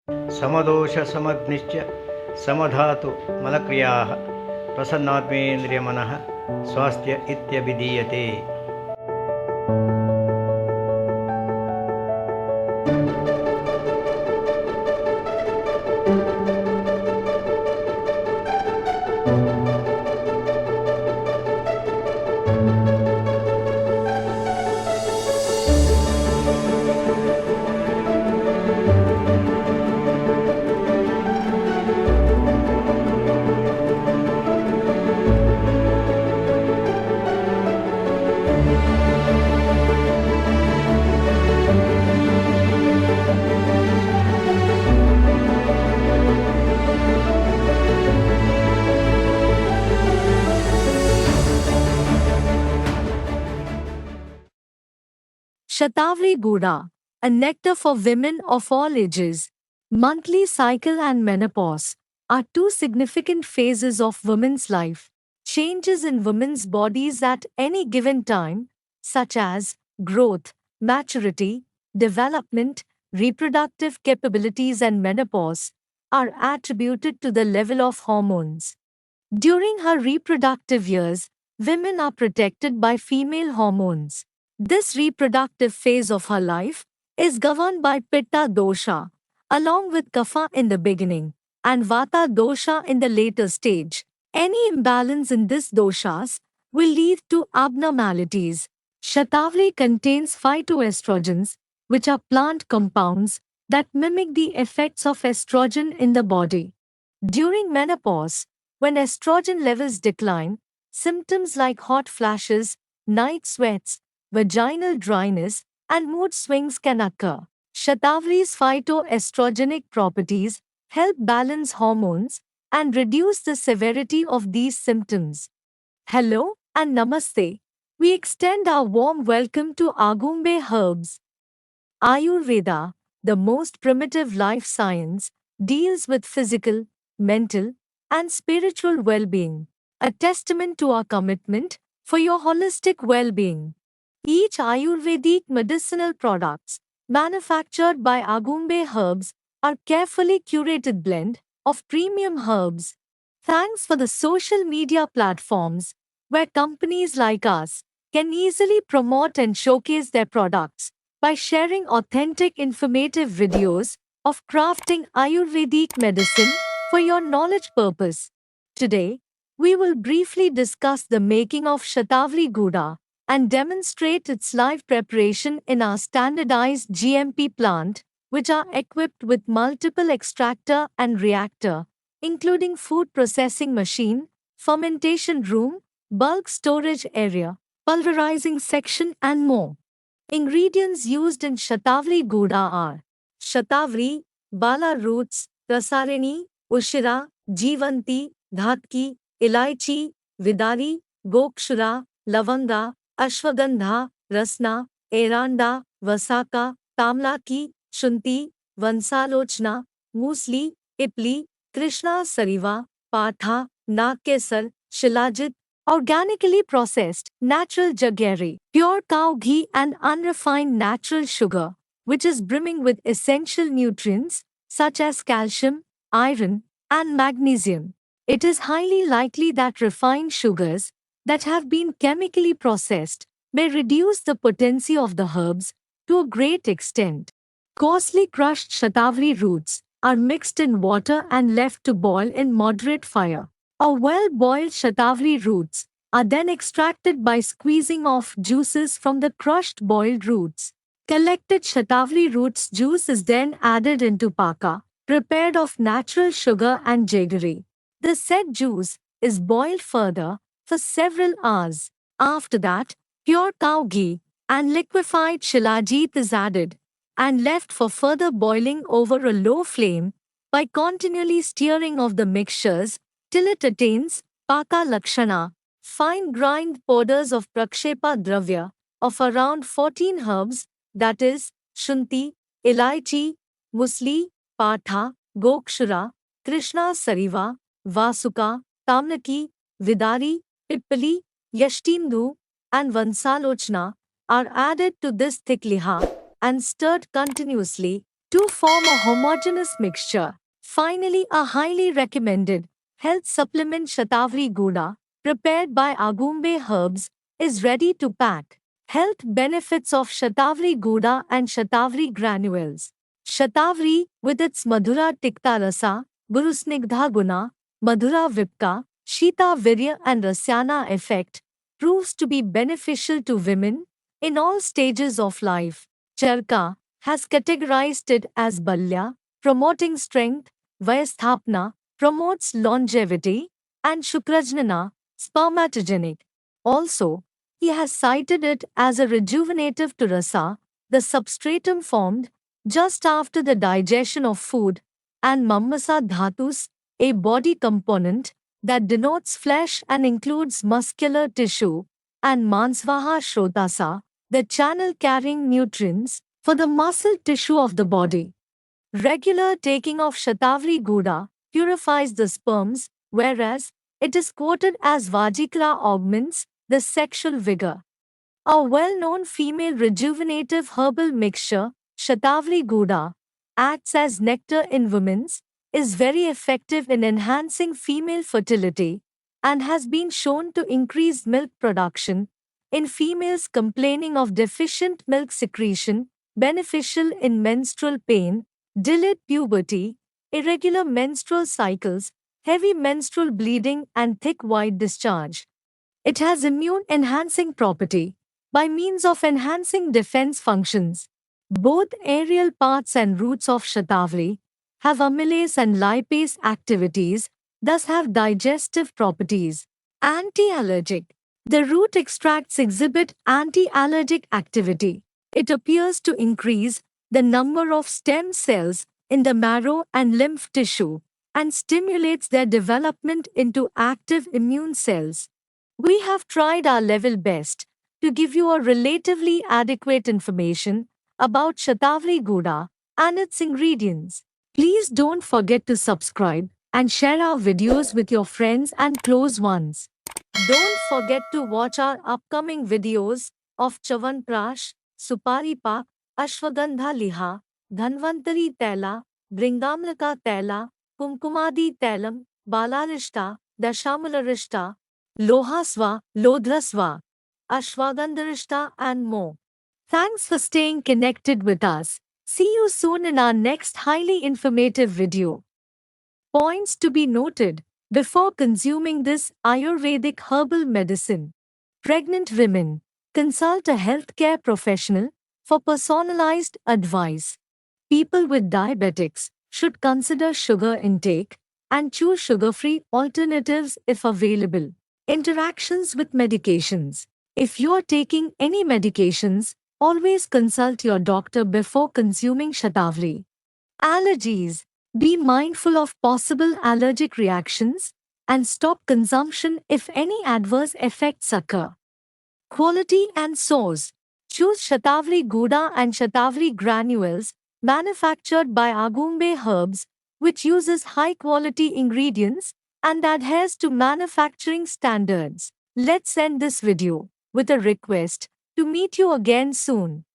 समदोषसमग्निश्च समधातु मलक्रियाः प्रसन्नात्मेन्द्रियमनः स्वास्थ्य इत्यभिधीयते। Shatavari Guda, a nectar for women of all ages. Monthly cycle and menopause are two significant phases of women's life. Changes in women's bodies at any given time, such as growth, maturity, development, reproductive capabilities, and menopause, are attributed to the level of hormones. During her reproductive years, women are protected by female hormones. This reproductive phase of her life is governed by Pitta dosha, along with Kapha in the beginning, and Vata dosha in the later stage. Any imbalance in these doshas will lead to abnormalities. Shatavari contains phytoestrogens, which are plant compounds that mimic the effects of estrogen in the body. During menopause, when estrogen levels decline, symptoms like hot flashes, night sweats, vaginal dryness, and mood swings can occur. Shatabari's phytoestrogenic properties help balance hormones and reduce the severity of these symptoms. Hello and namaste. We extend our warm welcome to Agumbe Herbs. Ayurveda, the most primitive life science, deals with physical, mental, and spiritual well being, a testament to our commitment for your holistic well being. Each Ayurvedic medicinal products manufactured by Agumbe Herbs are carefully curated blend of premium herbs. Thanks for the social media platforms where companies like us can easily promote and showcase their products by sharing authentic informative videos of crafting Ayurvedic medicine for your knowledge purpose. Today, we will briefly discuss the making of Shatavari Guda and demonstrate its live preparation in our standardized GMP plant, which are equipped with multiple extractor and reactor, including food processing machine, fermentation room, bulk storage area, pulverizing section, and more. Ingredients used in Shatavari Guda are Shatavari, Bala roots, Rasarani, Ushira, Jivanti, Dhatki, Ilaichi, Vidari, Gokshura, Lavanga, Ashwagandha, Rasna, Eranda, Vasaka, Tamlaki, Shunti, Vansalochna, Musli, Ipli, Krishna Sariva, Patha, Nakesar, Shilajit, organically processed, natural jaggery, pure cow ghee, and unrefined natural sugar, which is brimming with essential nutrients such as calcium, iron, and magnesium. It is highly likely that refined sugars that have been chemically processed may reduce the potency of the herbs to a great extent. Coarsely crushed shatavari roots are mixed in water and left to boil in moderate fire. Our well-boiled shatavari roots are then extracted by squeezing off juices from the crushed boiled roots. Collected shatavari roots juice is then added into paka, prepared of natural sugar and jaggery. The said juice is boiled further for several hours. After that, pure cow ghee and liquefied shilajit is added and left for further boiling over a low flame by continually stirring of the mixtures till it attains paka lakshana, fine grind powders of prakshepa dravya of around 14 herbs, that is, shunti, ilaichi, musli, patha, gokshura, krishna sariva, vasuka, tamnaki, vidari, pippali, yashtindu, and vansalochna are added to this thick liha and stirred continuously to form a homogeneous mixture. Finally, a highly recommended health supplement Shatavari Guda, prepared by Agumbe Herbs, is ready to pack. Health benefits of Shatavari Guda and Shatavari granules. Shatavari, with its Madhura Tikta Rasa, Gurusnigdha Guna, Madhura Vipka, Shita Virya and Rasyana effect, proves to be beneficial to women in all stages of life. Charka has categorized it as Balya, promoting strength, Vayasthapna, promotes longevity, and Shukrajnana, spermatogenic. Also, he has cited it as a rejuvenative to rasa, the substratum formed just after the digestion of food, and Mammasa Dhatus, a body component that denotes flesh and includes muscular tissue, and Mansvaha Shrotasa, the channel carrying nutrients for the muscle tissue of the body. Regular taking of Shatavari Guda purifies the sperms, whereas it is quoted as Vajikra augments the sexual vigor. A well-known female rejuvenative herbal mixture, Shatavari Guda, acts as nectar in women's, is very effective in enhancing female fertility, and has been shown to increase milk production in females complaining of deficient milk secretion, beneficial in menstrual pain, delayed puberty, irregular menstrual cycles, heavy menstrual bleeding, and thick white discharge. It has immune enhancing property by means of enhancing defense functions. Both aerial parts and roots of Shatavari have amylase and lipase activities, thus have digestive properties. Anti-allergic. The root extracts exhibit anti-allergic activity. It appears to increase the number of stem cells in the marrow and lymph tissue and stimulates their development into active immune cells. We have tried our level best to give you a relatively adequate information about Shatavari Guda and its ingredients. Please don't forget to subscribe and share our videos with your friends and close ones. Don't forget to watch our upcoming videos of Chavanprash, Supari Pak, Ashwagandha Liha, Dhanvantari Tela, Bringamlaka Tela, Kumkumadi Telam, Balarishta, Dashamularishta, Lohasva, Lodrasva, Ashwagandharishta and more. Thanks for staying connected with us. See you soon in our next highly informative video. Points to be noted before consuming this Ayurvedic herbal medicine. Pregnant women, consult a healthcare professional for personalized advice. People with diabetics should consider sugar intake and choose sugar-free alternatives if available. Interactions with medications. If you are taking any medications, always consult your doctor before consuming Shatavari. Allergies. Be mindful of possible allergic reactions and stop consumption if any adverse effects occur. Quality and source. Choose Shatavari Guda and Shatavari granules manufactured by Agumbe Herbs, which uses high-quality ingredients and adheres to manufacturing standards. Let's end this video with a request to meet you again soon.